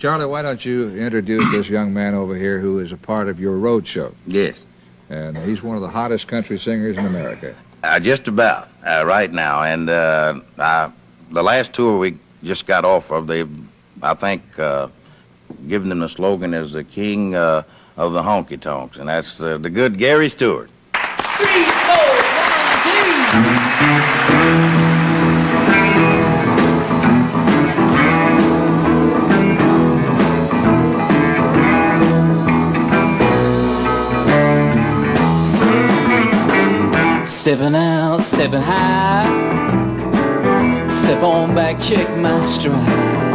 Charlie, why don't you introduce this young man over here who is a part of your road show? Yes. And he's one of the hottest country singers in America. Just about right now. And the last tour we just got off of, they've, I think, given them the slogan as the king of the Honky Tonks, and that's the good Gary Stewart. 3, 4, 1, 2. Stepping out, stepping high. Step on back, check my stride.